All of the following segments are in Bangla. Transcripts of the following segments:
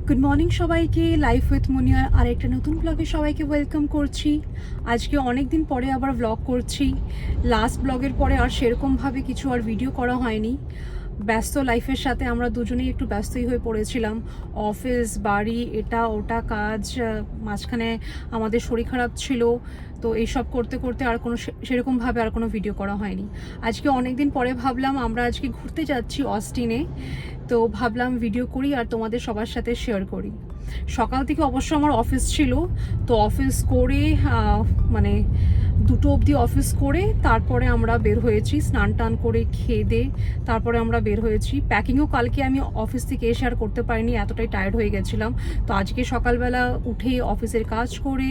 গুড মর্নিং সবাইকে, লাইফ উইথ মুনিয়ার আর একটা নতুন ব্লগে সবাইকে ওয়েলকাম করছি। আজকে অনেক দিন পরে আবার ব্লগ করছি। লাস্ট ব্লগের পরে আর সেরকমভাবে কিছু আর ভিডিও করা হয়নি। ব্যস্ত লাইফের সাথে আমরা দুজনেই একটু ব্যস্তই হয়ে পড়েছিলাম। অফিস, বাড়ি, এটা ওটা কাজ, মাঝখানে আমাদের শরীর খারাপ ছিল, তো এইসব করতে করতে আর কোনো সেরকমভাবে আর কোনো ভিডিও করা হয়নি। আজকে অনেক দিন পরে ভাবলাম আমরা আজকে ঘুরতে যাচ্ছি অস্টিনে, তো ভাবলাম ভিডিও করি আর তোমাদের সবার সাথে শেয়ার করি। সকাল থেকে অবশ্য আমার অফিস ছিল, তো অফিস করে মানে 2টো অবধি অফিস করে তারপরে আমরা বের হয়েছি, স্নান টান করে খেয়ে দিয়ে তারপরে আমরা বের হয়েছি। প্যাকিংও কালকে আমি অফিস থেকে এসে আর করতে পারিনি, এতটাই টায়ার্ড হয়ে গেছিলাম। তো আজকে সকালবেলা উঠেই অফিসের কাজ করে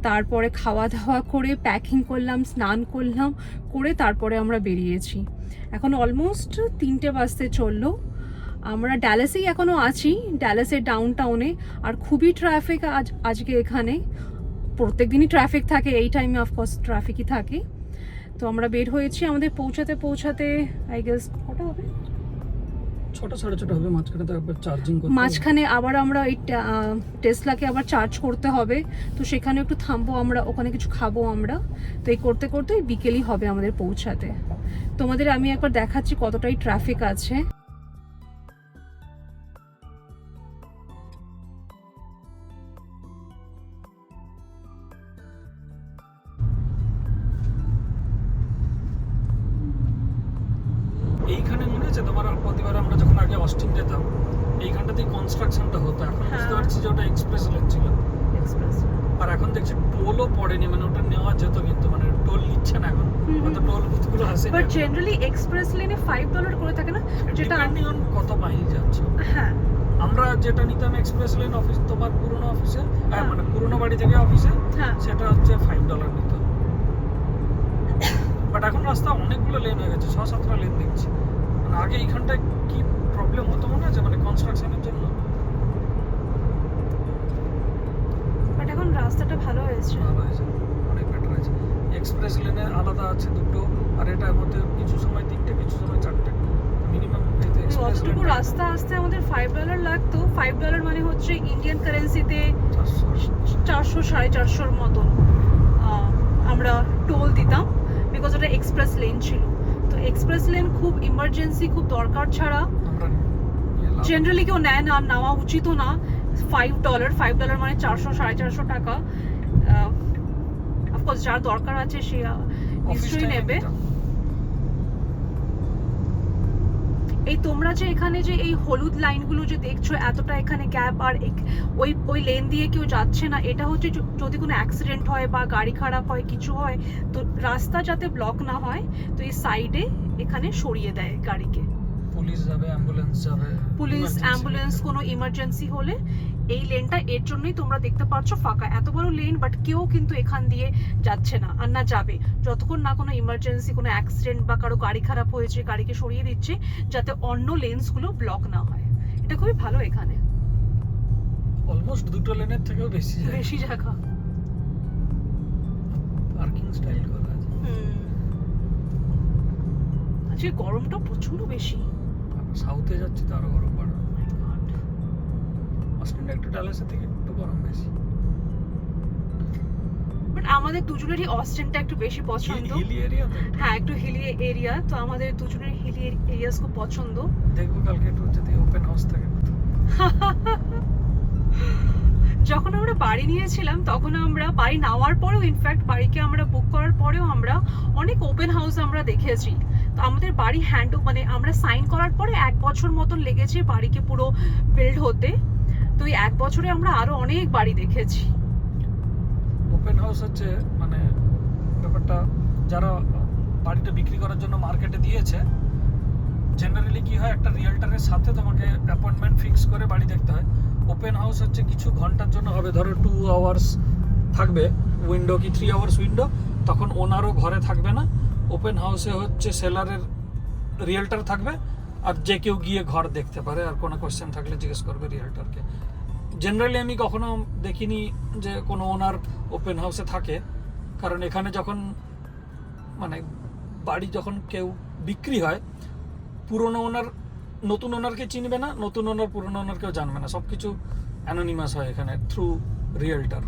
তারপরে খাওয়া দাওয়া করে প্যাকিং করলাম, স্নান করলাম, করে তারপরে আমরা বেরিয়েছি। এখন অলমোস্ট 3টে বাজতে চললো। আমরা ড্যালাসেই এখনও আছি, ড্যালাসের ডাউন টাউনে। আর খুবই ট্রাফিক আজকে এখানে। প্রত্যেক দিনই ট্রাফিক থাকে, এই টাইমে অফকোর্স ট্রাফিকই থাকে। তো আমরা বের হয়েছি, আমাদের পৌঁছাতে আই গেস কটা হবে, 6টা 6:30 হবে। মাঝখানে তো একবার চার্জিং করতে হবে। মাঝখানে আবার আমরা ওই টেসলাকে আবার চার্জ করতে হবে, তো সেখানে একটু থামবো আমরা, ওখানে কিছু খাবো আমরা। তো এই করতে করতে বিকেলই হবে আমাদের পৌঁছাতে। তোমাদের আমি একবার দেখাচ্ছি কতটাই ট্রাফিক আছে। এইখানে মনে আছে তোমার প্রতিবার আমরা যখন আগে অস্টিন যেতাম এইখানটাতেই কনস্ট্রাকশনটা হতো। এখন বুঝতে পারছি যে ওটা এক্সপ্রেস লেন ছিল। আর এখন দেখছি টোলও পড়েনি, মানে ওটা নেওয়া যেত কিন্তু মানে টোল নিচ্ছে না এখন। হয়তো টোল বুথগুলো আসে না। বাট জেনারেলি এক্সপ্রেস লেনে $5 করে থাকে না, যেটা ডিপেন্ডিং অন কত মাইল যাচ্ছে। হ্যাঁ, আমরা যেটা নিতাম এক্সপ্রেস লেন অফিস, তোমার পুরনো অফিসে, মানে পুরনো বাড়ি থেকে অফিসে, হ্যাঁ, সেটা হচ্ছে $5 নিত। বাট এখন রাস্তা অনেকগুলো লেন হয়ে গেছে, 6-7টা লেন দেখছি। মানে আগে এইখানটায় কি প্রবলেম হতো মনে আছে, মানে কনস্ট্রাকশনের জন্য। বাট এখন রাস্তাটা ভালো হয়েছে। ভালো হয়েছে, অনেক বেটার হয়েছে। এক্সপ্রেস লেনে আলাদা আছে দুটো, আর এটার মধ্যে কিছু সময় 3টে, কিছু সময় 4টে মিনিমাম। অতটুকু রাস্তা আসতে আমাদের $5 লাগতো। $5 মানে হচ্ছে ইন্ডিয়ান কারেন্সিতে 400-450 মতন আমরা টোল দিতাম, বিকজ ওটা এক্সপ্রেস লেন ছিল। তো এক্সপ্রেস লেন খুব ইমার্জেন্সি, খুব দরকার ছাড়া জেনারেলি কেউ নেয় না, নেওয়া উচিতও না। $5 মানে 400-450 টাকা। অফকোর্স যার দরকার আছে সে নিশ্চয়ই নেবে। এই তোমরা যে এখানে যে এই হলুদ লাইনগুলো যে দেখছো, এতটা এখানে গ্যাপ, আর ওই লেন দিয়ে কেউ যাচ্ছে না, এটা হচ্ছে যদি কোনো অ্যাক্সিডেন্ট হয় বা গাড়ি খারাপ হয়, কিছু হয়, তো রাস্তা যাতে ব্লক না হয়, তো এই সাইডে এখানে সরিয়ে দেয় গাড়িকে। পুলিশ যাবে, অ্যাম্বুলেন্স যাবে, পুলিশ, অ্যাম্বুলেন্স, কোনো ইমার্জেন্সি হলে এই লেনটা এর জন্যই তোমরা দেখতে পাচ্ছ ফাঁকা। এত বড় লেন, বাট কেউ কিন্তু এখান দিয়ে যাচ্ছে না আর না যাবে, যতক্ষণ না কোনো ইমার্জেন্সি, কোনো অ্যাক্সিডেন্ট বা কারো গাড়ি খারাপ হয়েছে, গাড়িকে সরিয়ে দিচ্ছে যাতে অন্য লেন্সগুলো ব্লক না হয়। এটা খুবই ভালো এখানে, অলমোস্ট দুটো লেনের থেকেও বেশি জায়গা পার্কিং স্টাইল করা আছে। আজকে গরমটা প্রচন্ড বেশি। সাউথে যাচ্ছি তো আরো গরম বাড়বে। অস্টিনটা একটু ডালাসের থেকে একটু গরম বেশি, বাট আমাদের দুজনেরই অস্টিনটা একটু বেশি পছন্দ। হিলি এরিয়া। হ্যাঁ, একটু হিলি এরিয়া, তো আমাদের দুজনের হিলি এরিয়াস খুব পছন্দ। দেখবো কালকে একটু যদি ওপেন হাউস থাকে। যখন আমরা বাড়ি নিয়েছিলাম তখন আমরা বাড়ি নেওয়ার পরেও, ইনফ্যাক্ট বাড়িকে আমরা বুক করার পরেও আমরা অনেক ওপেন হাউস আমরা দেখেছি। তো আমাদের বাড়ি মানে আমরা সাইন করার পরে 1 বছর মতন লেগেছে বাড়িকে পুরো বিল্ড হতে। তো এই 1 বছরে আমরা আরো অনেক বাড়ি দেখেছি। ওপেন হাউস হচ্ছে মানে ব্যাপারটা, যারা বাড়িটা বিক্রি করার জন্য মার্কেটে দিয়েছে, জেনারেলি কি হয়, একটা রিয়েলটারের সাথে তোমাকে অ্যাপয়েন্টমেন্ট ফিক্স করে বাড়ি দেখতে হয়। ওপেন হাউস হচ্ছে কিছু ঘন্টার জন্য হবে, ধরো 2 আওয়ার্স থাকবে উইন্ডো, কি 3 আওয়ার্স উইন্ডো, তখন ওনারও ঘরে থাকবে না। ওপেন হাউসে হচ্ছে সেলারের রিয়েলটার থাকবে, আর যে কেউ গিয়ে ঘর দেখতে পারে, আর কোনো কোয়েশ্চেন থাকলে জিজ্ঞেস করবে রিয়েলটারকে। জেনারেলি আমি কখনো দেখিনি যে কোনো ওনার ওপেন হাউসে থাকে, কারণ এখানে যখন মানে বাড়ি যখন কেউ বিক্রি হয়, পুরনো ওনার নতুন ওনারকে চিনবে না, নতুন ওনার পুরনো ওনারকেও জানবে না, সব কিছু অ্যানোনিমাস হয় এখানে থ্রু রিয়েলটার।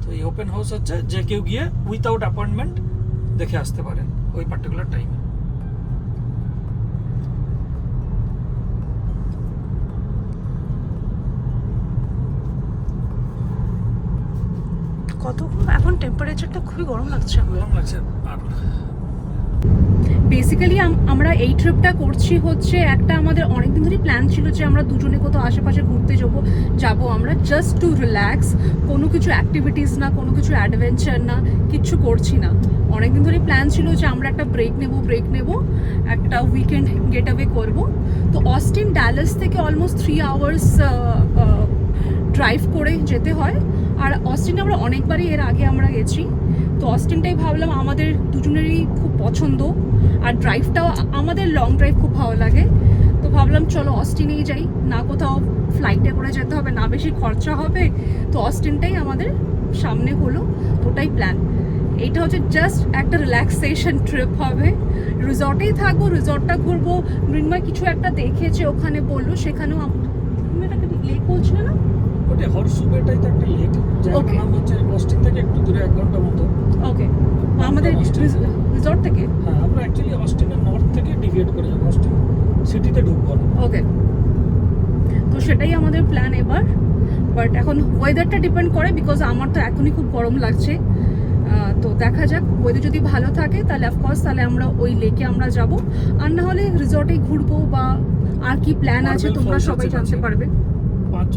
তো এই ওপেন হাউস হচ্ছে যে কেউ গিয়ে উইথাউট অ্যাপয়েন্টমেন্ট দেখে আসতে পারেন ওই পার্টিকুলার টাইমে। কত এখন টেম্পারেচারটা খুবই গরম লাগছে। গরম লাগছে। আর বেসিক্যালি আমরা এই ট্রিপটা করছি হচ্ছে একটা আমাদের অনেকদিন ধরেই প্ল্যান ছিল যে আমরা দুজনে কোথাও আশেপাশে ঘুরতে যাবো আমরা জাস্ট টু রিল্যাক্স, কোনো কিছু অ্যাক্টিভিটিস না, কোনো কিছু অ্যাডভেঞ্চার না, কিচ্ছু করছি না। অনেকদিন ধরেই প্ল্যান ছিল যে আমরা একটা ব্রেক নেব, একটা উইকেন্ড গেট অ্যাওয়ে করবো। তো অস্টিন ড্যালাস থেকে অলমোস্ট 3 আওয়ার্স ড্রাইভ করে যেতে হয়। আর অস্টিনে আমরা অনেকবারই এর আগে আমরা গেছি, তো অস্টিনটাই ভাবলাম আমাদের দুজনেরই খুব পছন্দ, আর ড্রাইভটাও আমাদের লং ড্রাইভ খুব ভালো লাগে। তো ভাবলাম চলো অস্টিনেই যাই, না কোথাও ফ্লাইটে করে যেতে হবে, না বেশি খরচা হবে। তো অস্টিনটাই আমাদের সামনে হলো, ওটাই প্ল্যান। এইটা হচ্ছে জাস্ট একটা রিল্যাক্সেশন ট্রিপ হবে, রিসর্টেই থাকবো, রিসর্টটা ঘুরবো। মৃন্ময় কিছু একটা দেখেছে ওখানে বললো, সেখানেও তুমি এটাকে লেক বলছিল না? ওটা হর্সু বেটাই তো একটা লেক, যার নাম হচ্ছে অস্টিন থেকে একটু দূরে 1 ঘন্টা মতো। ওকে, আমাদের রিসর্ট থেকে? হ্যাঁ, আমরা অ্যাকচুয়ালি অস্টিনের নর্থ থেকে ডিভিয়েট করে যাবো, অস্টিন সিটিতে ঢুকবো না। ওকে, তো সেটাই আমাদের প্ল্যান এবার। বাট এখন ওয়েদারটা ডিপেন্ড করে, বিকজ আমার তো এখনই খুব গরম লাগছে। তো দেখা যাক, ওয়েদার যদি ভালো থাকে তাহলে অফকোর্স তাহলে আমরা ওই লেকে আমরা যাব, আর না হলে রিসর্টেই ঘুরবো, বা আর কি প্ল্যান আছে তোমরা সবাই জানতে পারবে।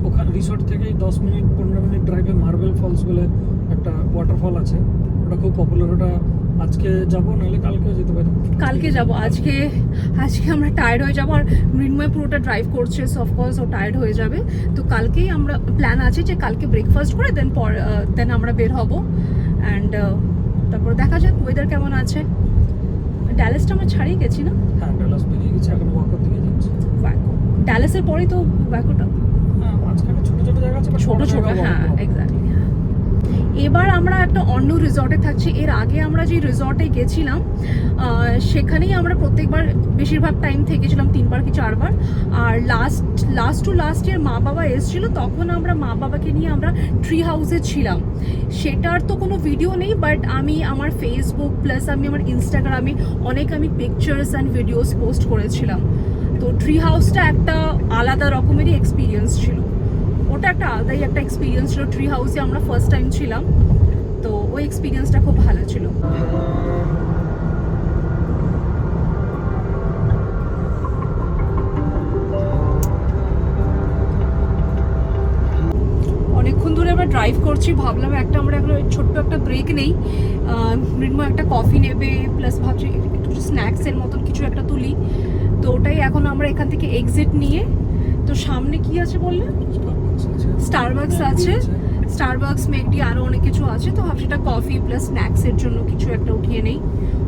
ওখানে রিসর্ট থেকে 10 মিনিট 15 মিনিট ড্রাইভে মার্বেল ফলস বলে একটা ওয়াটারফল আছে, ওটা খুব পপুলার। ওটা আজকে যাবো, নাহলে কালকেও যেতে পারি। কালকে যাব, আজকে আমরা টায়ার্ড হয়ে যাবো, আর মৃন্ময় পুরোটা ড্রাইভ করছে, সো অফকোর্স ও টায়ার্ড হয়ে যাবে। তো কালকেই আমরা প্ল্যান আছে যে কালকে ব্রেকফাস্ট করে দেন আমরা বের হব। অ্যান্ড তারপর দেখা যাক ওয়েদার কেমন আছে। ড্যালাসটা আমরা ছাড়িয়ে গেছি না? হ্যাঁ, ডালাস বেরিয়ে গেছি, এখন ওয়াকোর দিকে যাচ্ছি। ওয়াকো, ড্যালাসের পরেই তো ওয়াকোটা। হ্যাঁ, মাঝখানে ছোট ছোট জায়গা আছে, ছোট, হ্যাঁ এক্স্যাক্টলি। এবার আমরা একটা অন্য রিসর্টে থাকছি। এর আগে আমরা যে রিসর্টে গেছিলাম সেখানেই আমরা প্রত্যেকবার বেশিরভাগ টাইম থেকেছিলাম, 3বার কি 4বার। আর লাস্ট ইয়ার মা বাবা এসেছিলো, তখন আমরা মা বাবাকে নিয়ে আমরা ট্রি হাউসে ছিলাম। সেটার তো কোনো ভিডিও নেই, বাট আমি আমার ফেসবুক প্লাস আমি আমার ইনস্টাগ্রামে আমি পিকচার্স অ্যান্ড ভিডিওস পোস্ট করেছিলাম। তো ট্রি হাউসটা একটা আলাদা রকমেরই এক্সপিরিয়েন্স ছিল, ওটা একটা আলাদাই একটা এক্সপিরিয়েন্স ছিল। ট্রি হাউসে আমরা ফার্স্ট টাইম ছিলাম, তো ওই এক্সপিরিয়েন্সটা খুব ভালো ছিল। অনেকক্ষণ ধরে আমরা ড্রাইভ করছি, ভাবলাম আমরা এখন ছোট্ট একটা ব্রেক নেই। মৃন্ময় একটা কফি নেবে, প্লাস ভাবছি একটু স্ন্যাক্সের মতন কিছু একটা তুলি। তো ওটাই এখন আমরা এখান থেকে এক্সিট নিয়ে, তো সামনে কি আছে বললে? স্টারবাকস আছে, স্টারবাকস, ম্যাকডি, আরও অনেক কিছু আছে। তো ভাবছি এটা কফি প্লাস স্ন্যাক্সের জন্য কিছু একটা উঠিয়ে নেই।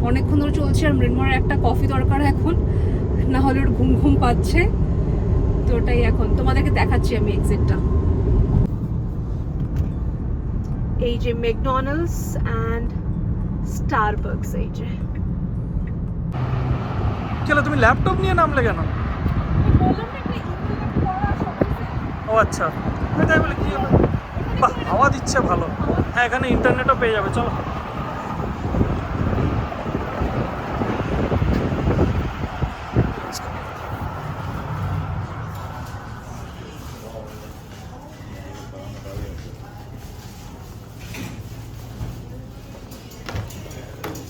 অনেকক্ষণ ধরে চলছে, আর মৃন্ময়ের একটা কফি দরকার এখন, না হলে ওর ঘুম পাচ্ছে। তো ওটাই এখন তোমাদেরকে দেখাচ্ছি আমি এক্সিটটা। এই যে ম্যাকডোনাল্ডস অ্যান্ড স্টারবাকস, এই যে। চলো, তুমি ল্যাপটপ নিয়ে নামলে কেন? ও আচ্ছা, আমি তাই বলে কি হলো? বাহ, হাওয়া দিচ্ছে ভালো। হ্যাঁ, এখানে ইন্টারনেটও পেয়ে যাবে, চলো।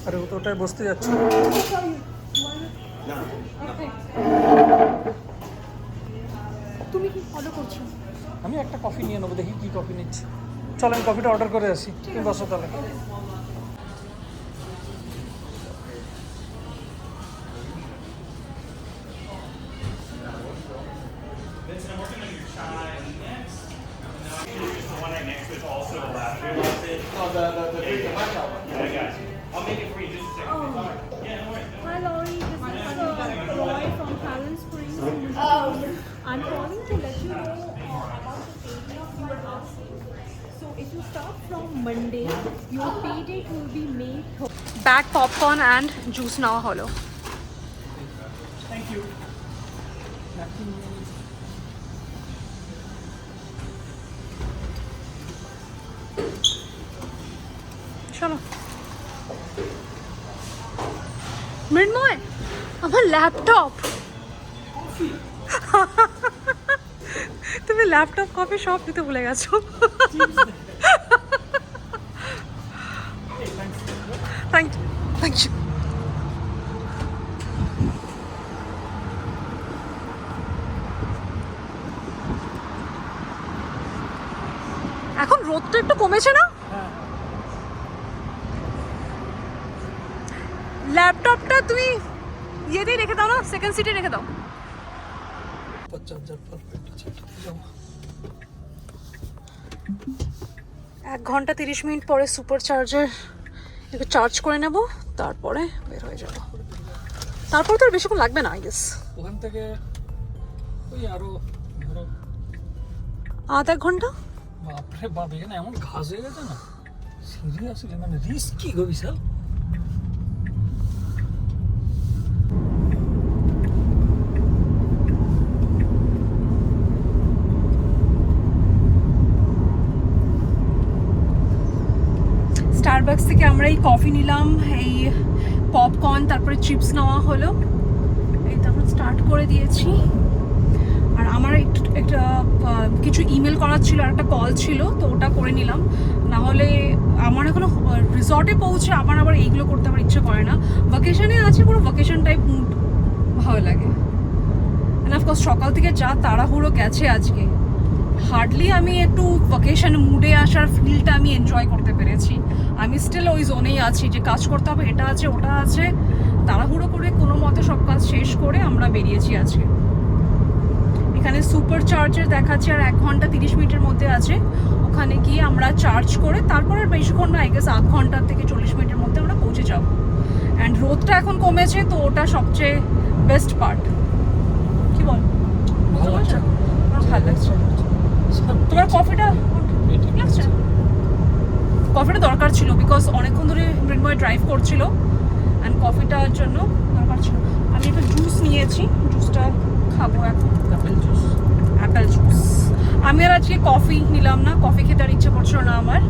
আরে ও তো ওটাই বসতে যাচ্ছে। তুমি কি ফলো করছো? আমি একটা কফি নিয়ে নেবো, দেখি কি কফি নিচ্ছি। চলো, আমি কফিটা অর্ডার করে আসি, তুমি বসো তাহলে। Hi Laurie, this is Roy from Talent Springs. I'm calling to let you know about the payday of your house. So if you start from Monday, your pay date will be May 3rd. Bag popcorn and juice now holo. চলো মৃন্ময়, আমার ল্যাপটপ। তুমি ল্যাপটপ কপি সব নিতে ভুলে গেছো। Thank you, thank you. এখন রোদটা একটু কমেছে না? ল্যাপটপটা তুমি ইয়েতেই রেখে দাও না, সেকেন্ড সিটে রেখে দাও। 1 ঘন্টা 30 মিনিট পরে সুপার চার্জার একটু চার্জ করে নেব, তারপরে বের হয়ে যাব। তারপর তো আর বেশিক্ষণ লাগবে না, আই গেস। ওখান থেকে ওই আরো ধরো আধ 1 ঘন্টা। বাপরে বাপ, এখানে এমন ঘাস হয়ে গেছে না, সিরিয়াসলি মানে রিস্কি গো বিশাল। স্টারবাকস থেকে আমরা এই কফি নিলাম, এই পপকর্ন, তারপরে চিপস নেওয়া হলো। এই তো আমরা স্টার্ট করে দিয়েছি। আর আমার একটা কিছু ইমেল করার ছিল, আর একটা কল ছিল, তো ওটা করে নিলাম। না হলে আমার এখনো রিসর্টে পৌঁছে আমার আবার এইগুলো করতে আমার ইচ্ছে করে না। ভ্যাকেশনে আছে, পুরো ভ্যাকেশন টাইপ মুড ভালো লাগে। অ্যান্ড অফকোর্স সকাল থেকে যা তাড়াহুড়ো গেছে আজকে, হার্ডলি আমি একটু ভ্যাকেশন মুডে আসার ফিলটা আমি এনজয় করতে পেরেছি। আমি স্টিল ওই জোনেই আছি যে কাজ করতে হবে, এটা আছে ওটা আছে, তাড়াহুড়ো করে কোনো মতে সব কাজ শেষ করে আমরা বেরিয়েছি আজকে। এখানে সুপার চার্জার দেখাচ্ছে আর 1 ঘন্টা 30 মিনিটের মধ্যে আছে। ওখানে গিয়ে আমরা চার্জ করে তারপরে বেশিক্ষণ না, আই গেস 8 ঘন্টা থেকে 40 মিনিটের মধ্যে আমরা পৌঁছে যাব। অ্যান্ড রোদটা এখন কমেছে, তো ওটা সবচেয়ে বেস্ট পার্ট। কি বল, ভালো লাগছে? আমার ভালো লাগছে। তোমার কফিটা ঠিক লাগছে? কফিটা দরকার ছিল, বিকজ অনেকক্ষণ ধরে মৃন্ময় ড্রাইভ করছিল, অ্যান্ড কফিটার জন্য দরকার ছিল। আমি একটা জুস নিয়েছি, জুসটা খাবো এখন। Apple juice. আমি আর আজকে কফি নিলাম না, কফি খেতে আর ইচ্ছে করছিল না আমার।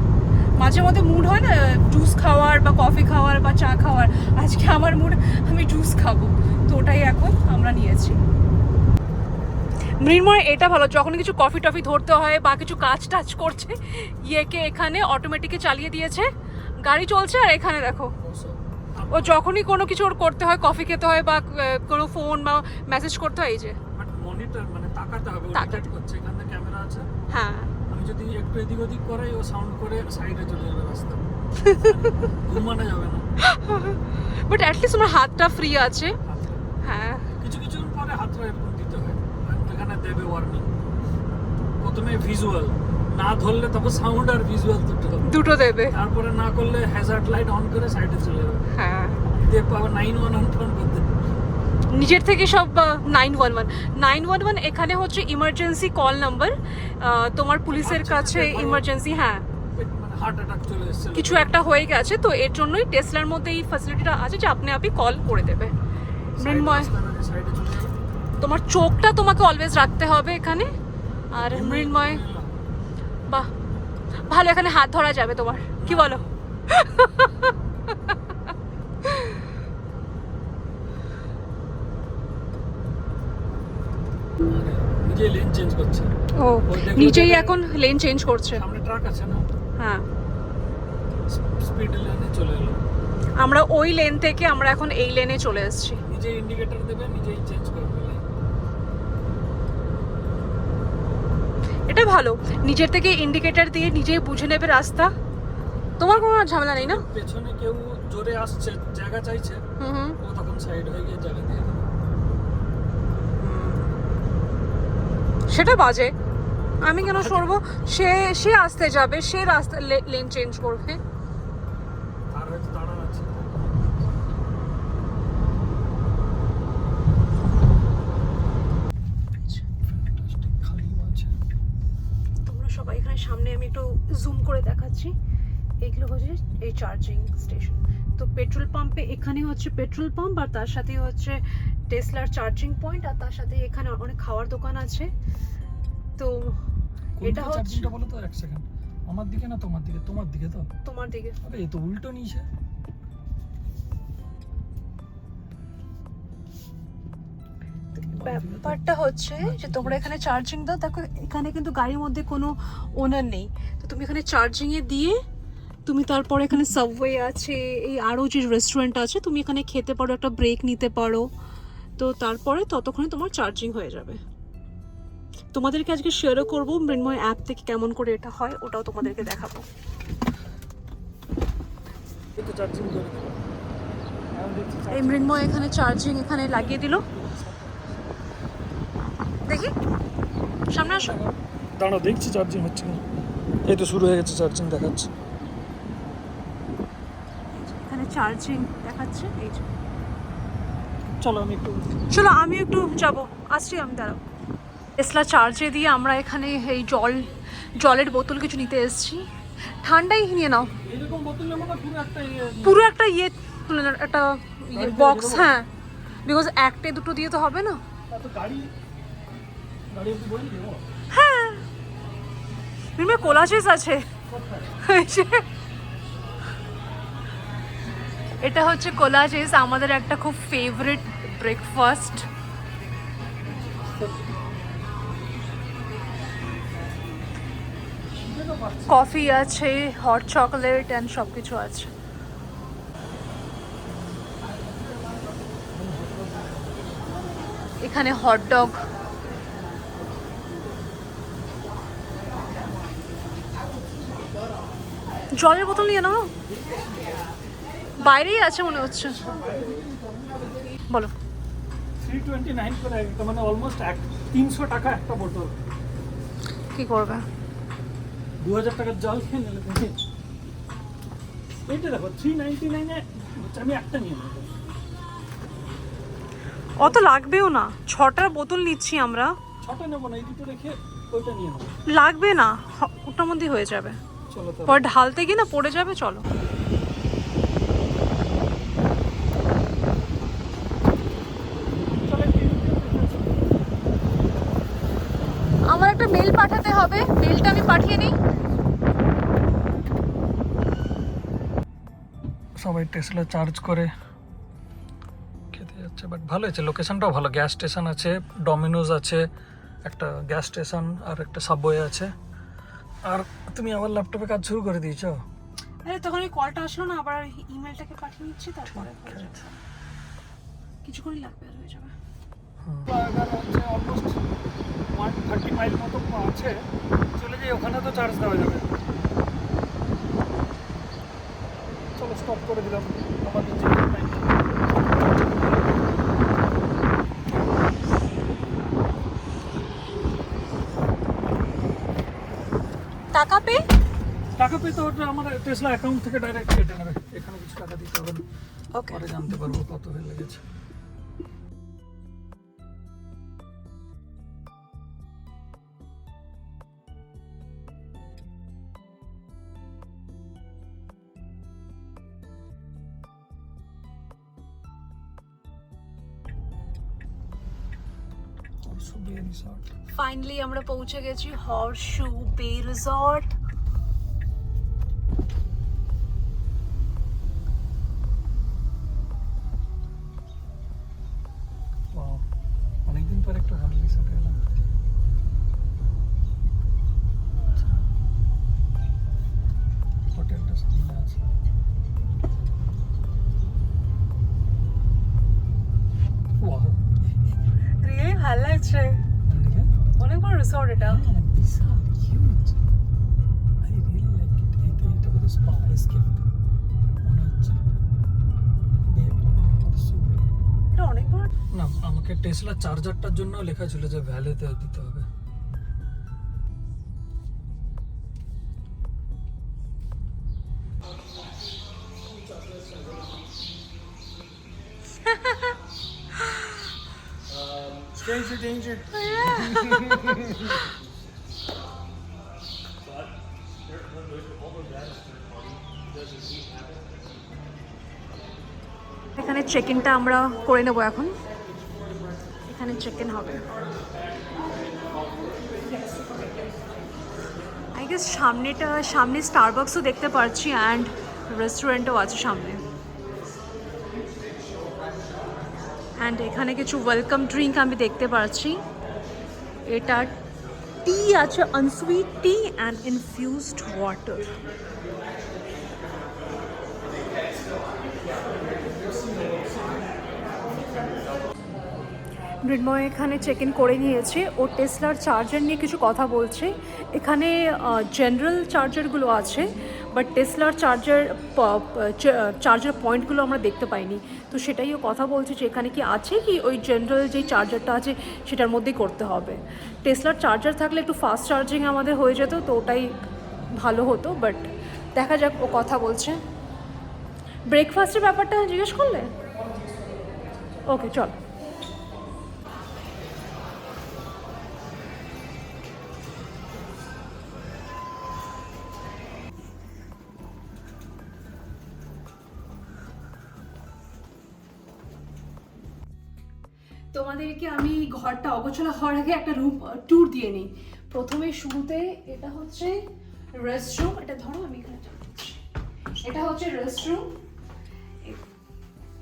মাঝে মধ্যে মুড হয় না জুস খাওয়ার বা কফি খাওয়ার বা চা খাওয়ার, আজকে আমার মুড আমি জুস খাবো, তো ওটাই এখন আমরা নিয়েছি। মৃন্ময় এটা ভালো, যখন কিছু কফি টফি ধরতে হয় বা কিছু কাজ টাজ করছে, ইয়েকে এখানে অটোমেটিকে চালিয়ে দিয়েছে, গাড়ি চলছে। আর এখানে দেখো, ও যখনই কোনো কিছু ওর করতে হয়, কফি খেতে হয় বা কোনো ফোন বা মেসেজ করতে হয়, এই যে বাট মনিটর মানে তাকাতে হবে, ও ডিটেক্ট করছে এখানে ক্যামেরা আছে। হ্যাঁ, আমি যদি একটু এদিক ওদিক করাই, ও সাউন্ড করে সাইডে চলে যাবে রাস্তা, ঘুমানো যাবে না। বাট অ্যাটলিস্ট আমার হাতটা ফ্রি আছে। হ্যাঁ, কিছু কিছু পরে হাতটা এরকম দিতে হয়, এখানে দেবে ওয়ার্নিং। প্রথমে ভিজুয়াল না ধরলে, তারপর সাউন্ড আর ভিজুয়াল দুটো দেবে। তারপরে না করলে হ্যাজার্ড লাইট অন করে সাইডে চলে যাবে। হ্যাঁ, দিয়ে পাওয়া 911 ফোন করতে নিজের থেকে সব 911 এখানে হচ্ছে ইমার্জেন্সি কল নাম্বার, তোমার পুলিশের কাছে ইমার্জেন্সি। হ্যাঁ, মানে হার্ট অ্যাটাক চলে এসেছে, কিছু একটা হয়ে গেছে, তো এর জন্যই টেসলার মধ্যে এই ফ্যাসিলিটিটা আছে যে আপনি কল করে দেবে। মৃন্ময়, সাইডে চলে যাবে। তোমার চোখটা তোমাকে অলওয়েজ রাখতে হবে এখানে। আর মৃন্ময়, বাহ ভালো, এখানে হাত ধরা যাবে তোমার, কি বলো? নিজে লেন চেঞ্জ করছে। ও নিজেই এখন লেন চেঞ্জ করছে। সামনে ট্রাক আছে না, হ্যাঁ, স্পিড লেনে চলে এলো। আমরা ওই লেন থেকে আমরা এখন এই লেনে চলে এসেছি। নিজে ইন্ডিকেটর দেবে, নিজেই চেঞ্জ করবে। এটা ভালো, নিজের থেকে ইন্ডিকেটর দিয়ে নিজেই বুঝে নেবে রাস্তা, তোমার কোনো ঝামেলা নেই না। পেছনে কেউ জোরে আসছে, জায়গা চাইছে, ও তখন সাইড হয়ে গিয়ে জায়গা দিয়ে দেবে। সেটা বাজে, আমি কেন সরবো? সে আসতে যাবে, সে রাস্তা লেন চেঞ্জ করবে। আর হয়তো দাঁড়া আছে। তোমরা সবাই এখানে সামনে, আমি একটু জুম করে দেখাচ্ছি, এইগুলো হচ্ছে এই চার্জিং স্টেশন। তো পেট্রোল পাম্পে, এখানে হচ্ছে পেট্রোল পাম্প, আর তার সাথে হচ্ছে টেসলার চার্জিং পয়েন্ট, আর তার সাথে এখানে অনেক খাওয়ার দোকান আছে। তো এটা হচ্ছে চার্জিংটা বলো তো, এক সেকেন্ড। আমার দিকে না তোমার দিকে? তোমার দিকে তো। তোমার দিকে। আরে এই তো উল্টো নিচে। ব্যাপারটা হচ্ছে যে তোমরা এখানে চার্জিং দাও, দেখো এখানে কিন্তু গাড়ির মধ্যে কোনো ওনার নেই, তো তুমি এখানে চার্জিং এ দিয়ে তুমি তারপরে এখানে সাবওয়ে আছে, এই আরও যে রেস্টুরেন্ট আছে, তুমি এখানে খেতে পারো, একটা ব্রেক নিতে পারো, তো তারপরে ততক্ষণে তোমার চার্জিং হয়ে যাবে। তোমাদেরকে আজকে শেয়ারও করবো মৃন্ময় অ্যাপ থেকে কেমন করে এটা হয়, ওটাও তোমাদেরকে দেখাবো। এই তো চার্জিং করে দিল। এই মৃন্ময় এখানে চার্জিং এখানে লাগিয়ে দিল, দেখি সামনে আসো। দাঁড়াও, দেখছি চার্জিং হচ্ছে না। এই তো শুরু হয়ে গেছে, চার্জিং দেখাচ্ছে। এখানে চার্জিং দেখাচ্ছে, এই যে। চলো আমি একটু যাবো, আসছি আমি, দাঁড়াও। টেসলা চার্জে দিয়ে আমরা এখানে এই জলের বোতল কিছু নিতে এসেছি। ঠান্ডাই নিয়ে নাও, এরকম বোতল নেবো না, পুরো একটা ইয়ে তুলে নাও, একটা বক্স। হ্যাঁ, বিকজ একটা দুটো দিয়ে তো হবে না। গাড়ি অবধি বই দেবো। হ্যাঁ, মৃন্ময় কোলাজেস আছে। এটা হচ্ছে কোলাজেস, আমাদের একটা খুব ফেভারিট ব্রেকফাস্ট। কফি আছে, হট চকলেট অ্যান্ড সব কিছু আছে। এখানে হটডগ, জলের বোতল নিয়ে নাও, বাইরেই আছে মনে হচ্ছে। বলো। 329 করে, মানে অলমোস্ট 300 টাকা একটা বোতল। কি করবে? 2000 টাকার জল খেয়ে নিলে তুমি। এইটা দেখো 399 এ আমি একটা নিয়ে নেবো। অত লাগবেও না, 6টা বোতল নিচ্ছি আমরা। 6টা নেবো না, এই দুটো রেখে ওইটা নিয়ে নেবো। লাগবে না, ওটার মধ্যেই হয়ে যাবে। চলো তো, পরে ঢালতে গিয়ে না পড়ে যাবে। চলো। আমার একটা মেল পাঠাতে হবে, মেলটা আমি পাঠিয়ে নিই। সবাই টেসলা চার্জ করে খেতে যাচ্ছে, বাট ভালো হয়েছে, লোকেশনটাও ভালো। গ্যাস স্টেশন আছে, ডমিনোজ আছে, একটা গ্যাস স্টেশন আর একটা সাবওয়ে আছে। আর তুমি আবার ল্যাপটপে কাজ শুরু করে দিয়েছো? আরে তখন ওই কলটা আসলো না, আবার ইমেলটাকে পাঠিয়ে নিচ্ছি, তারপরে কিছুক্ষণই লাগবে, আর হয়ে যাবে। অলমোস্ট 130 মাইল মতো আছে, চলে যাই ওখানে, তো চার্জ দেওয়া যাবে। চলো স্টপ করে দিলাম আমাদের যে টাকা পে তো ওটা আমার টেসলা অ্যাকাউন্ট থেকে ডাইরেক্ট কেটে নেবে, এখানে কিছু টাকা দিতে হবে না। ওকে, পরে জানতে পারবো কত হয়ে লেগেছে। ফাইনালি আমরা পৌঁছে গেছি হর্সশু বে রিসর্ট। অনেকদিন পর একটা ভালো রিসর্ট এলাম। হোটেলটা সামনে আছে। রিয়েলি ভালো লাগছে, অনেক বড় রিসর্ট এটা। এটা অনেক বড় না, আমাকে টেসলা চার্জারটার জন্য লেখা ছিল যে ভ্যালেতে দিতে হবে। Stranger danger. এখানে চেক ইনটা আমরা করে নেব এখন। এখানে চেক ইন হবে। আই গেস সামনে স্টারবাকসও দেখতে পাচ্ছি অ্যান্ড রেস্টুরেন্টও আছে সামনে। অ্যান্ড এখানে কিছু ওয়েলকাম ড্রিঙ্ক আমি দেখতে পাচ্ছি। এটা টি আছে, আনসুইট টি অ্যান্ড ইনফিউজড ওয়াটার। মৃন্ময় এখানে চেক ইন করে নিয়েছে। ও টেসলার চার্জার নিয়ে কিছু কথা বলছে। এখানে জেনারেল চার্জারগুলো আছে, বাট টেসলার চার্জার পয়েন্টগুলো আমরা দেখতে পাইনি। তো সেটাই ও কথা বলছে যে এখানে কি আছে কি ওই জেনারেল যেই চার্জারটা আছে সেটার মধ্যেই করতে হবে। টেসলার চার্জার থাকলে একটু ফাস্ট চার্জিং আমাদের হয়ে যেত, তো ওটাই ভালো হতো, বাট দেখা যাক ও কথা বলছে। ব্রেকফাস্টের ব্যাপারটা জিজ্ঞেস করলে? ওকে চল। তোমাদেরকে আমি ঘরটা অগোছালো হওয়ার আগে একটা রুম ট্যুর দিয়ে নিই। প্রথমে শুরুতে এটা হচ্ছে রেস্টরুম। এটা ধরো, আমি এখানে যাচ্ছি। এটা হচ্ছে restroom,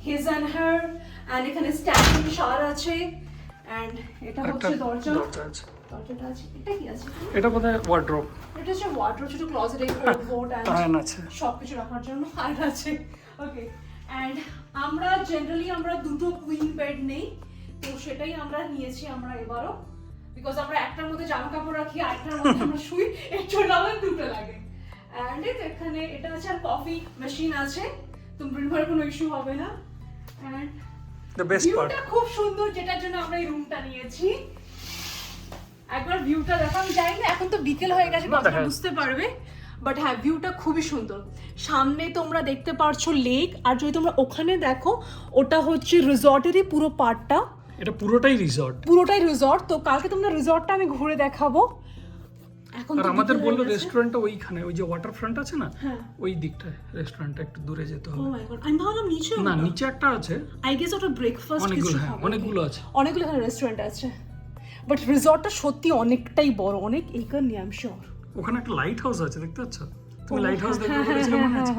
his and her, and এখানে স্ট্যান্ডিং শাওয়ার আছে, অ্যান্ড এটা হচ্ছে দরজা। দরজাটা আছে। এটা কি আছে? এটা বোধহয় ওয়ার্ড্রোব। এটা হচ্ছে ওয়ার্ড্রোব, ছোট ক্লোজেট, কোট অ্যান্ড আছে সবকিছু রাখার জন্য আর আছে। ওকে, অ্যান্ড আমরা দুটো কুইন বেড নেই, তো সেটাই আমরা নিয়েছি আমরা এবারও, বিকজ আমরা একটার মধ্যে জামা কাপড় রাখি, আরেকটার মধ্যে আমরা শুই, এর জন্য আমার দুটো লাগে। অ্যান্ড এখানে এটা আছে, আর কফি মেশিন আছে, তো মৃন্ময়ের কোনো ইস্যু হবে না। অ্যান্ড দ্য বেস্ট পার্ট, ভিউটা খুব সুন্দর, যেটার জন্য আমরা এই রুমটা নিয়েছি। একবার ভিউটা দেখো। আমি জানি না এখন তো বিকেল হয়ে গেছে, বুঝতে পারবে, বাট হ্যাঁ ভিউটা খুবই সুন্দর। সামনে তোমরা দেখতে পারছো লেক, আর যদি তোমরা ওখানে দেখো ওটা হচ্ছে রিসর্টেরই পুরো পার্টটা। এটা পুরোটাই রিসর্ট। তো কালকে তোমরা রিসর্টটা আমি ঘুরে দেখাবো। এখন আর আমাদের বললো রেস্টুরেন্টটা ওইখানে, ওই যে ওয়াটার ফ্রন্ট আছে না, ওই দিকটায় রেস্টুরেন্টটা একটু দূরে যেতে হবে। ও মাই গড, আমি ভাবলাম নিচে। না, নিচে একটা আছে। আই গেস ওটা ব্রেকফাস্ট কিছু হবে। অনেকগুলো আছে, অনেকগুলো এখানে রেস্টুরেন্ট আছে, বাট রিসর্টটা সত্যি অনেকটাই বড়, অনেক একর নিয়ে আমি শিওর। ওখানে একটা লাইট হাউস আছে, দেখতে পাচ্ছ? তুমি লাইট হাউস দেখতে বলেছিলে মনে আছে?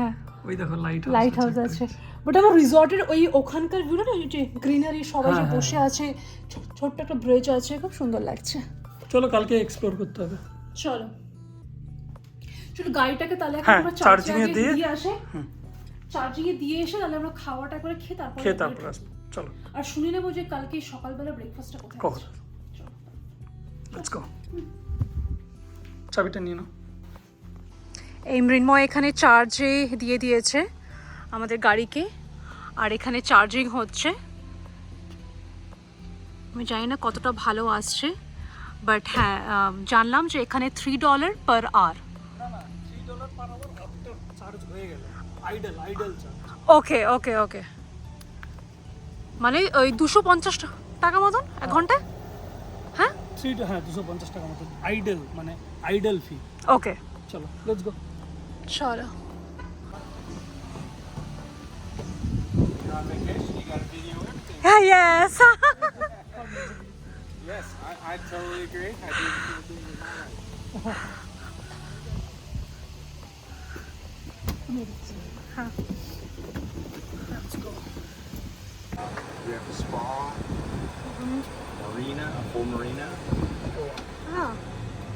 ওই দেখো লাইট হাউস আছে। বাট আমার রিসর্টের ওখানকার ভিউটা না, ওই যে গ্রিনারি, সবাই যে বসে আছে, ছোট্ট একটা ব্রিজ আছে, খুব সুন্দর লাগছে। চলো কালকে এক্সপ্লোর করতে হবে। চলো গাড়িটাকে তাহলে এখন আমরা চার্জিং এ দিয়ে আসে, চার্জিং এ দিয়ে এসে তাহলে আমরা খাওয়াটা করে খেয়ে তারপর আসবো। চলো, আর শুনে নেবো যে কালকে সকালবেলা ব্রেকফাস্টটা কোথায়। Let's go. চাবিটা নিয়ে নাও। এই মৃন্ময় এখানে চার্জে দিয়ে দিয়েছে আমাদের গাড়িকে, আর এখানে চার্জিং হচ্ছে। আমি জানি না কতটা ভালো আসছে, বাট হ্যাঁ জানলাম যে এখানে $3 per hour। ওকে ওকে ওকে, মানে ওই 250 টাকা মতন এক ঘন্টায়। হ্যাঁ 250 টাকা মতন আইডল, মানে আইডল ফি। ওকে চলো লেটস গো। চলো। Yes. Yes, I totally agree. I do the Let's go. We have a spa, marina, a full marina,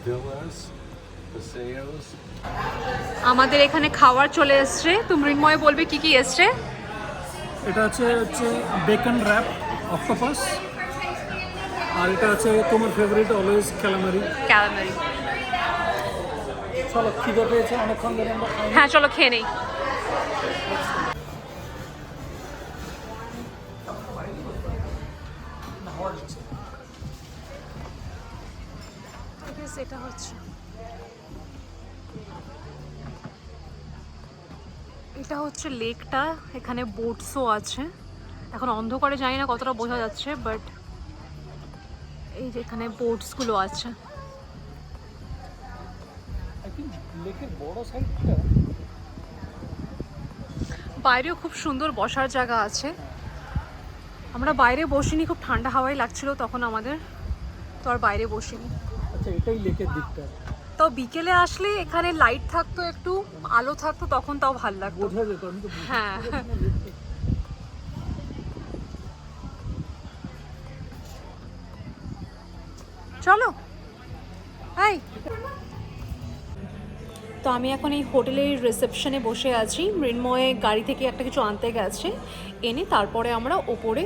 villas, paseos. আমাদের এখানে খাবার চলে এসছে। তো মৃন্ময় বলবে কি কি এসছে। এটা হচ্ছে বেকন র্যাপ অক্টোপাস, আর এটা আছে তোমার ফেভারিট অলওয়েজ ক্যালামারি। চলো, খিদে পেয়েছে অনেকক্ষণ ধরে আমরা। হ্যাঁ চলো খেয়ে নেই। এটা হচ্ছে লেকটা, এখানে বোটসও আছে। এখন অন্ধকারে জানি না কতটা বোঝা যাচ্ছে, বাট এই যে এখানে বোটসগুলো আছে। বাইরেও খুব সুন্দর বসার জায়গা আছে। আমরা বাইরে বসিনি, খুব ঠান্ডা হাওয়াই লাগছিল তখন আমাদের, তো আর বাইরে বসিনি। আচ্ছা, এটাই লেকের দিকটা, তো বিকেলে আসলে এখানে লাইট থাকতো, একটু আলো থাকতো, তখন তাও ভাল লাগতো। বোঝা যেত। আমি তো হ্যাঁ চলো হাই। তো আমি এখন এই হোটেলের রিসেপশনে বসে আছি। মৃন্ময় গাড়ি থেকে একটা কিছু আনতে গেছে, এনে তারপরে আমরা ওপরে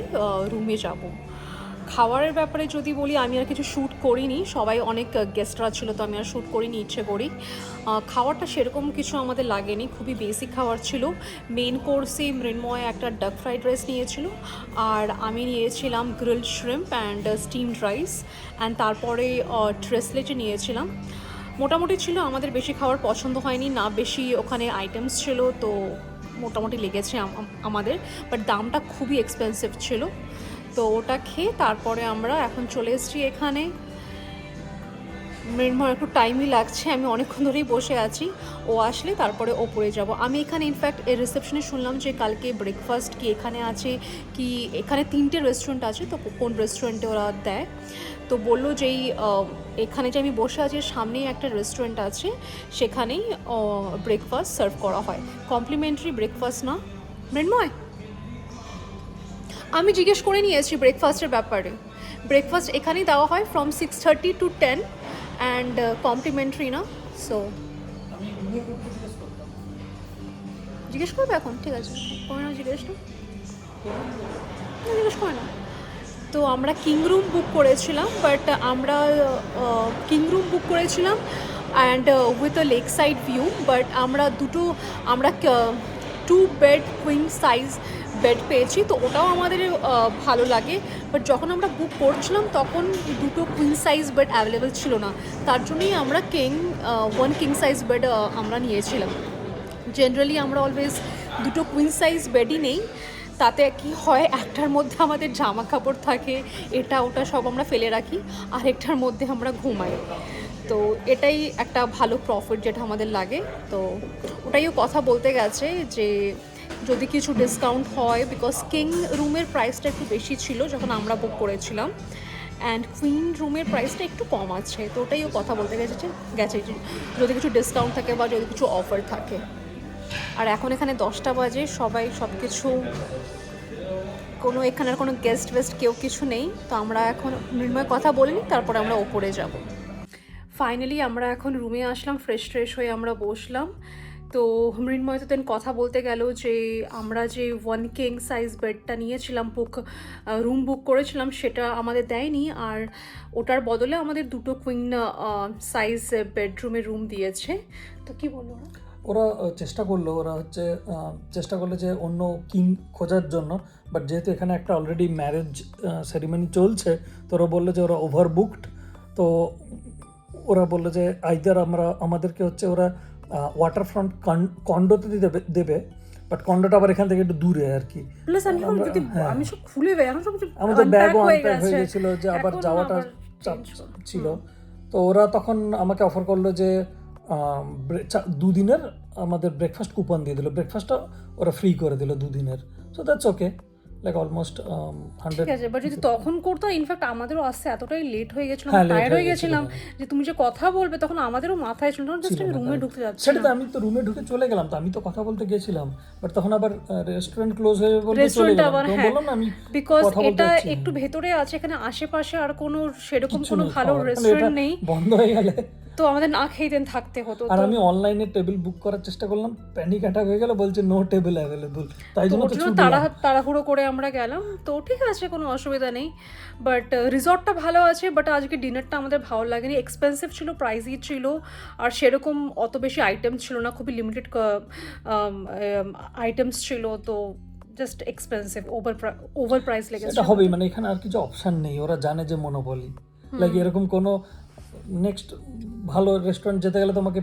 রুমে যাব। খাওয়ারের ব্যাপারে যদি বলি, আমি আর কিছু শ্যুট করিনি, সবাই অনেক গেস্টরা ছিল, তো আমি আর শ্যুট করিনি ইচ্ছে করি। খাওয়ারটা সেরকম কিছু আমাদের লাগেনি, খুবই বেসিক খাবার ছিল। মেন কোর্সে মৃন্ময় একটা ডাক ফ্রাইড রাইস নিয়েছিল, আর আমি নিয়েছিলাম grilled shrimp and steamed rice, and তারপরে ট্রেসলেটে নিয়েছিলাম। মোটামুটি ছিল, আমাদের বেশি খাবার পছন্দ হয়নি, না বেশি ওখানে আইটেমস ছিল, তো মোটামুটি লেগেছে আমাদের, বাট দামটা খুবই এক্সপেন্সিভ ছিল। তো ওটা খেয়ে তারপরে আমরা এখন চলে এসেছি এখানে। মৃন্ময় একটু টাইমই লাগছে, আমি অনেকক্ষণ ধরেই বসে আছি, ও আসলে তারপরে ওপরে যাব। আমি এখানে ইনফ্যাক্ট এই রিসেপশনে শুনলাম যে কালকে ব্রেকফাস্ট কি এখানে আছে, কি এখানে 3টে রেস্টুরেন্ট আছে, তো কোন রেস্টুরেন্টে ওরা দেয়। তো বললো যে এখানে যে আমি বসে আছি সামনেই একটা রেস্টুরেন্ট আছে, সেখানেই ব্রেকফাস্ট সার্ভ করা হয়, কমপ্লিমেন্টারি ব্রেকফাস্ট না মৃন্ময়? আমি জিজ্ঞেস করে নিয়েছি ব্রেকফাস্টের ব্যাপারে, ব্রেকফাস্ট এখানেই দেওয়া হয় ফ্রম 6:30 to 10 অ্যান্ড কমপ্লিমেন্টারি না। সো জিজ্ঞেস করবে এখন? ঠিক আছে, করে না জিজ্ঞেসটা, জিজ্ঞেস করে না। তো আমরা কিং রুম বুক করেছিলাম, বাট আমরা কিং রুম বুক করেছিলাম and with a lake side view, but আমরা 2 বেড কুইন সাইজ বেড পেয়েছি, তো ওটাও আমাদের ভালো লাগে। বাট যখন আমরা বুক করছিলাম তখন 2 কুইন সাইজ বেড অ্যাভেলেবেল ছিল না, তার জন্যই আমরা 1 কিং সাইজ বেড আমরা নিয়েছিলাম। জেনারেলি আমরা অলওয়েজ 2 কুইন সাইজ বেডই নেই, তাতে কি হয়, একটার মধ্যে আমাদের জামা কাপড় থাকে, এটা ওটা সব আমরা ফেলে রাখি, আর একটার মধ্যে আমরা ঘুমাই। তো এটাই একটা ভালো প্রফিট যেটা আমাদের লাগে। তো ওটাইও কথা বলতে গেছে যে যদি কিছু ডিসকাউন্ট হয়, বিকজ কিং রুমের প্রাইসটা একটু বেশি ছিল যখন আমরা বুক করেছিলাম, অ্যান্ড কুইন রুমের প্রাইসটা একটু কম আছে, তো ওটাইও কথা বলতে গেছে যে যদি কিছু ডিসকাউন্ট থাকে বা যদি কিছু অফার থাকে। আর এখন এখানে 10টা বাজে, সবাই সব কিছু, কোনো এখানের কোনো গেস্ট কেউ কিছু নেই, তো আমরা এখন মৃন্ময় কথা বলিনি, তারপরে আমরা ওপরে যাব। ফাইনালি আমরা এখন রুমে আসলাম, ফ্রেশ হয়ে আমরা বসলাম। তো মৃন্ময় তো দেন কথা বলতে গেল যে আমরা যে 1 কিং সাইজ বেডটা নিয়েছিলাম, রুম বুক করেছিলাম, সেটা আমাদের দেয়নি, আর ওটার বদলে আমাদের 2 কুইন সাইজ বেডরুমের রুম দিয়েছে। তো কি বললো ওরা চেষ্টা করলো যে অন্য কিং খোঁজার জন্য, বাট যেহেতু এখানে একটা অলরেডি ম্যারেজ সেরিমনি চলছে, তো ওরা বললো যে ওরা ওভার বুকড। তো ওরা বললো যে আইদার আমাদেরকে হচ্ছে ওরা ওয়াটার ফ্রন্ট কন্ডোতে দেবে, বাট কন্ডোটা আবার এখান থেকে একটু দূরে আর কি। আমি সব খুলে আমাদের ব্যাগও আনপ্যাক হয়ে গেছিলো, যে আবার যাওয়াটা চাপ ছিল। তো ওরা তখন আমাকে অফার করলো যে 2 দিনের আমাদের ব্রেকফাস্ট কুপন দিয়ে দিল, ব্রেকফাস্টটা ওরা ফ্রি করে দিল 2 দিনের। So that's okay, like almost 100। ঠিক আছে, বাট যদি তখন করতো, ইনফ্যাক্ট আমাদেরও আসতে এতটাই লেট হয়ে গেছিল, টায়ার্ড হয়ে গেছিলাম, যে তুমি যে কথা বলবে তখন আমাদেরও মাথায় ছিল না, জাস্ট আমি রুমে ঢুকতে যাচ্ছি। সেটা তো আমি তো রুমে ঢুকে চলে গেলাম, তো আমি তো কথা বলতে গেছিলাম, বাট তখন আবার রেস্টুরেন্ট ক্লোজ হয়ে বলতে চলে গেলাম। বললাম না আমি, বিকজ এটা একটু ভেতরে আছে, এখানে আশেপাশে আর কোনো সেরকম কোনো ভালো রেস্টুরেন্ট নেই, বন্ধ হয়ে গেলে তো আমাদের না খেয়ে দেন থাকতে হতো। আর আমি অনলাইনে টেবিল বুক করার চেষ্টা করলাম, প্যানিক অ্যাটাক হয়ে গেল, বলছে নো টেবিল অ্যাভেলেবল, তাই জন্য তো তাড়াহুড়ো করে আমরা গেলাম। তো ঠিক আছে, কোনো অসুবিধা নেই, বাট রিসর্টটা ভালো আছে, বাট আজকে ডিনারটা আমাদের ভালো লাগেনি, এক্সপেন্সিভ ছিল, প্রাইসই ছিল, আর সেরকম অত বেশি আইটেমস ছিল না, খুবই লিমিটেড আইটেমস ছিল, তো জাস্ট এক্সপেন্সিভ, ওভার প্রাইস লেগেছে। এটা হবেই, মানে এখানে আর কিছু অপশন নেই, ওরা জানে যে মনোপলি, লাইক এরকম কোনো নেক্সট ভালো রেস্টুরেন্ট যেতে গেলে তোমাকে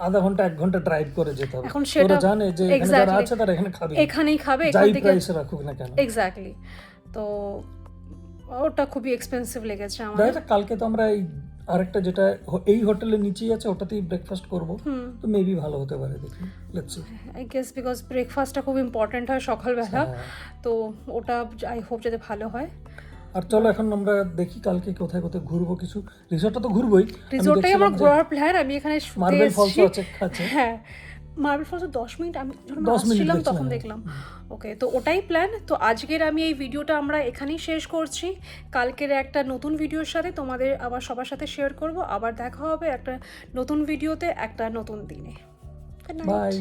আধা ঘন্টা 1 ঘন্টা ড্রাইভ করে যেতে হবে, এখন সেটা ওরা জানে যে এখানে যারা আছে তারা এখানেই খাবে, এখান থেকে প্রাইসে রাখুক না কেন। এক্স্যাক্টলি, তো ওটা খুবই এক্সপেন্সিভ লেগেছে আমার। কালকে তো আমরা এই আরেকটা যেটা এই হোটেলের নিচেই আছে ওটাতেই ব্রেকফাস্ট করব, তো মেবি ভালো হতে পারে, দেখি let's see. I guess because ব্রেকফাস্টটা খুব ইম্পর্ট্যান্ট হয় সকালবেলা, তো ওটা আই হোপ যাতে ভালো হয়। আর চলো এখন আমরা দেখি কালকে কোথায় কোথায় ঘুরবো, কিছু রিসর্টটা তো ঘুরবোই, রিসোর্টটাই আমার ঘোরার প্ল্যান। আমি এখানে শুতে মার্বেল ফলস এসেছি। আছে। হ্যাঁ, মার্বেল ফলস 10 মিনিট আমি যখন 10 মিনিট আসছিলাম দেখছিলাম, তখন দেখলাম। ওকে, তো ওটাই প্ল্যান। তো আজকের আমি এই ভিডিওটা আমরা এখানেই শেষ করছি। কালকের একটা নতুন ভিডিওর সাথে তোমাদের আবার সবার সাথে শেয়ার করব। আবার দেখা হবে একটা নতুন ভিডিওতে একটা নতুন দিনে। Good night. বাই।